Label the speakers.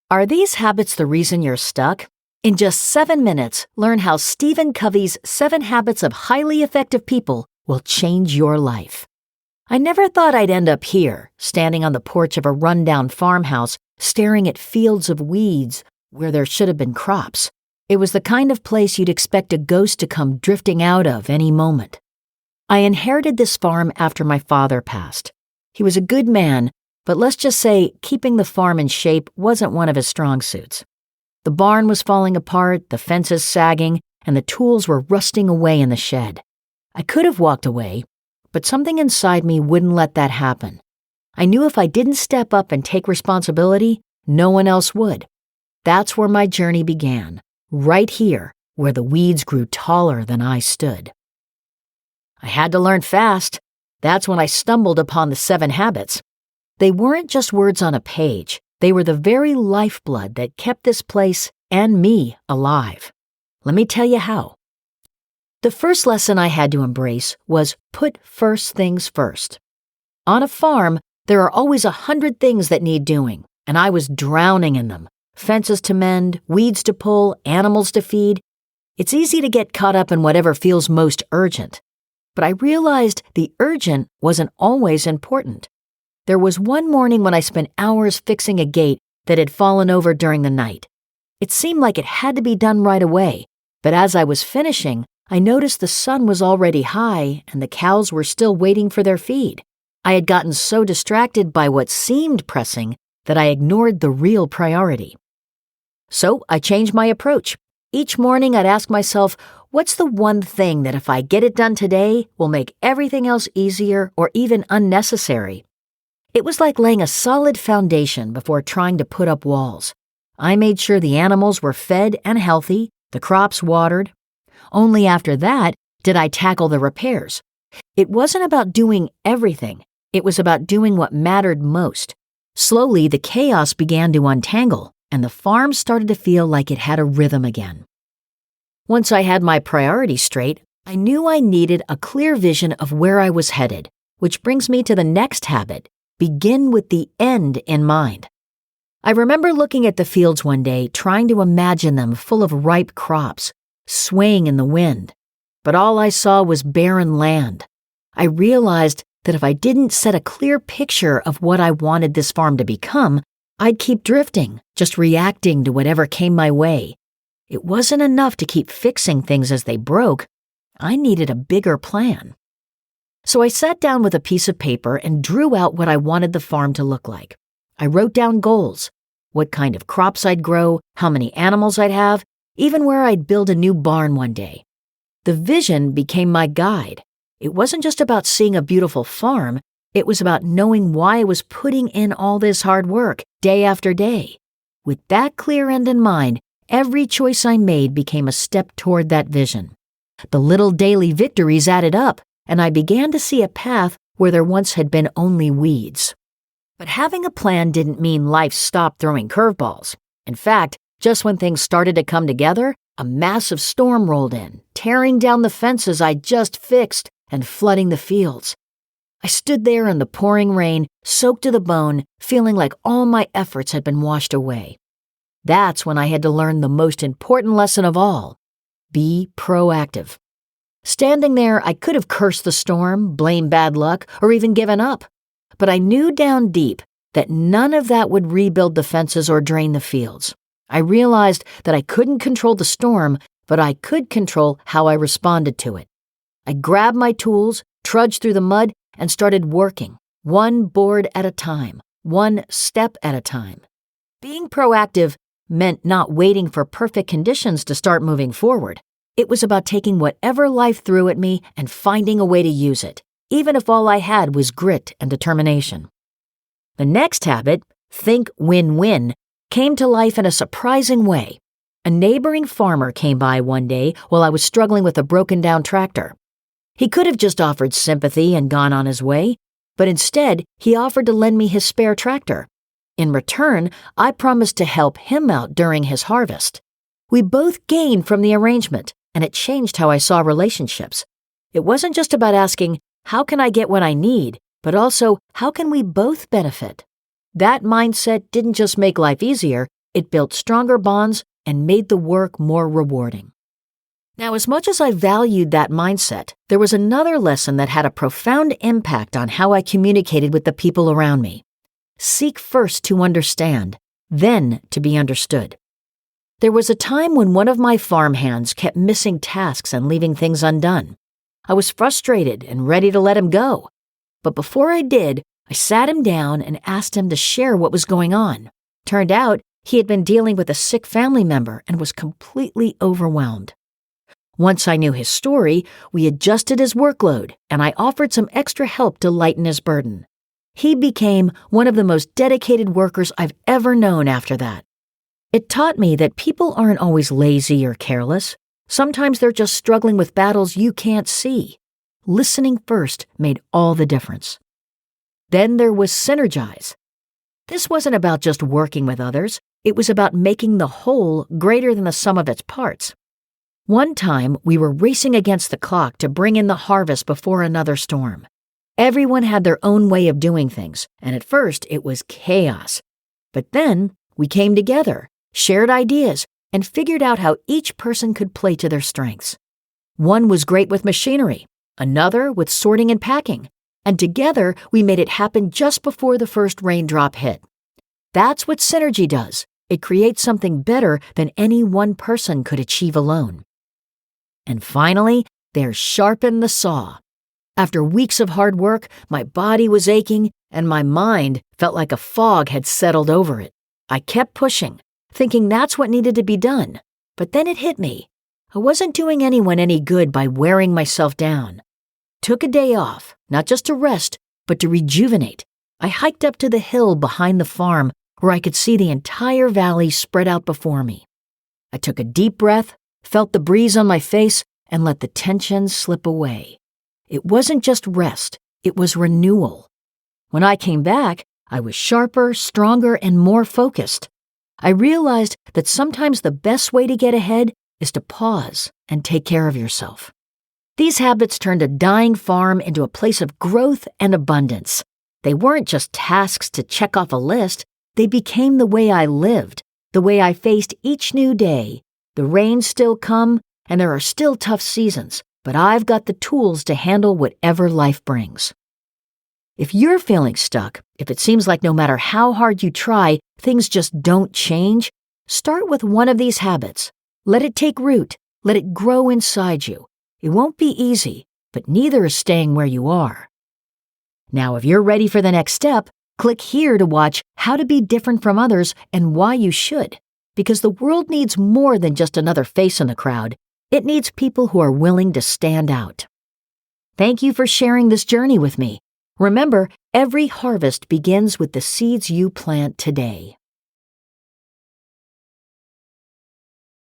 Speaker 1: Are these habits the reason you're stuck? In just 7 minutes, learn how Stephen Covey's 7 Habits of Highly Effective People will change your life. I never thought I'd end up here, standing on the porch of a rundown farmhouse, staring at fields of weeds where there should have been crops. It was the kind of place you'd expect a ghost to come drifting out of any moment. I inherited this farm after my father passed. He was a good man, but let's just say keeping the farm in shape wasn't one of his strong suits. The barn was falling apart, the fences sagging, and the tools were rusting away in the shed. I could have walked away, but something inside me wouldn't let that happen. I knew if I didn't step up and take responsibility, no one else would. That's where my journey began, right here, where the weeds grew taller than I stood. I had to learn fast. That's when I stumbled upon the 7 habits. They weren't just words on a page. They were the very lifeblood that kept this place and me alive. Let me tell you how. The first lesson I had to embrace was put first things first. On a farm, there are always 100 things that need doing, and I was drowning in them. Fences to mend, weeds to pull, animals to feed. It's easy to get caught up in whatever feels most urgent. But I realized the urgent wasn't always important. There was one morning when I spent hours fixing a gate that had fallen over during the night. It seemed like it had to be done right away, but as I was finishing, I noticed the sun was already high and the cows were still waiting for their feed. I had gotten so distracted by what seemed pressing that I ignored the real priority. So I changed my approach. Each morning I'd ask myself, what's the one thing that if I get it done today will make everything else easier or even unnecessary? It was like laying a solid foundation before trying to put up walls. I made sure the animals were fed and healthy, the crops watered. Only after that did I tackle the repairs. It wasn't about doing everything. It was about doing what mattered most. Slowly, the chaos began to untangle, and the farm started to feel like it had a rhythm again. Once I had my priorities straight, I knew I needed a clear vision of where I was headed, which brings me to the next habit. Begin with the end in mind. I remember looking at the fields one day, trying to imagine them full of ripe crops, swaying in the wind. But all I saw was barren land. I realized that if I didn't set a clear picture of what I wanted this farm to become, I'd keep drifting, just reacting to whatever came my way. It wasn't enough to keep fixing things as they broke. I needed a bigger plan. So I sat down with a piece of paper and drew out what I wanted the farm to look like. I wrote down goals, what kind of crops I'd grow, how many animals I'd have, even where I'd build a new barn one day. The vision became my guide. It wasn't just about seeing a beautiful farm, it was about knowing why I was putting in all this hard work, day after day. With that clear end in mind, every choice I made became a step toward that vision. The little daily victories added up, and I began to see a path where there once had been only weeds. But having a plan didn't mean life stopped throwing curveballs. In fact, just when things started to come together, a massive storm rolled in, tearing down the fences I'd just fixed and flooding the fields. I stood there in the pouring rain, soaked to the bone, feeling like all my efforts had been washed away. That's when I had to learn the most important lesson of all: be proactive. Standing there, I could have cursed the storm, blamed bad luck, or even given up. But I knew down deep that none of that would rebuild the fences or drain the fields. I realized that I couldn't control the storm, but I could control how I responded to it. I grabbed my tools, trudged through the mud, and started working, one board at a time, one step at a time. Being proactive meant not waiting for perfect conditions to start moving forward. It was about taking whatever life threw at me and finding a way to use it, even if all I had was grit and determination. The next habit, think win-win, came to life in a surprising way. A neighboring farmer came by one day while I was struggling with a broken-down tractor. He could have just offered sympathy and gone on his way, but instead he offered to lend me his spare tractor. In return, I promised to help him out during his harvest. We both gained from the arrangement, and it changed how I saw relationships. It wasn't just about asking, how can I get what I need, but also, how can we both benefit? That mindset didn't just make life easier, it built stronger bonds and made the work more rewarding. Now, as much as I valued that mindset, there was another lesson that had a profound impact on how I communicated with the people around me. Seek first to understand, then to be understood. There was a time when one of my farmhands kept missing tasks and leaving things undone. I was frustrated and ready to let him go. But before I did, I sat him down and asked him to share what was going on. Turned out, he had been dealing with a sick family member and was completely overwhelmed. Once I knew his story, we adjusted his workload, and I offered some extra help to lighten his burden. He became one of the most dedicated workers I've ever known after that. It taught me that people aren't always lazy or careless. Sometimes they're just struggling with battles you can't see. Listening first made all the difference. Then there was synergize. This wasn't about just working with others. It was about making the whole greater than the sum of its parts. One time, we were racing against the clock to bring in the harvest before another storm. Everyone had their own way of doing things, and at first it was chaos. But then we came together, shared ideas, and figured out how each person could play to their strengths. One was great with machinery, another with sorting and packing, and together we made it happen just before the first raindrop hit. That's what synergy does. It creates something better than any one person could achieve alone. And finally, there's sharpen the saw. After weeks of hard work, my body was aching and my mind felt like a fog had settled over it. I kept pushing, thinking that's what needed to be done. But then it hit me. I wasn't doing anyone any good by wearing myself down. Took a day off, not just to rest, but to rejuvenate. I hiked up to the hill behind the farm where I could see the entire valley spread out before me. I took a deep breath, felt the breeze on my face, and let the tension slip away. It wasn't just rest, it was renewal. When I came back, I was sharper, stronger, and more focused. I realized that sometimes the best way to get ahead is to pause and take care of yourself. These habits turned a dying farm into a place of growth and abundance. They weren't just tasks to check off a list, they became the way I lived, the way I faced each new day. The rains still come, and there are still tough seasons, but I've got the tools to handle whatever life brings. If you're feeling stuck, if it seems like no matter how hard you try, things just don't change, start with one of these habits. Let it take root. Let it grow inside you. It won't be easy, but neither is staying where you are. Now, if you're ready for the next step, click here to watch how to be different from others and why you should. Because the world needs more than just another face in the crowd. It needs people who are willing to stand out. Thank you for sharing this journey with me. Remember, every harvest begins with the seeds you plant today.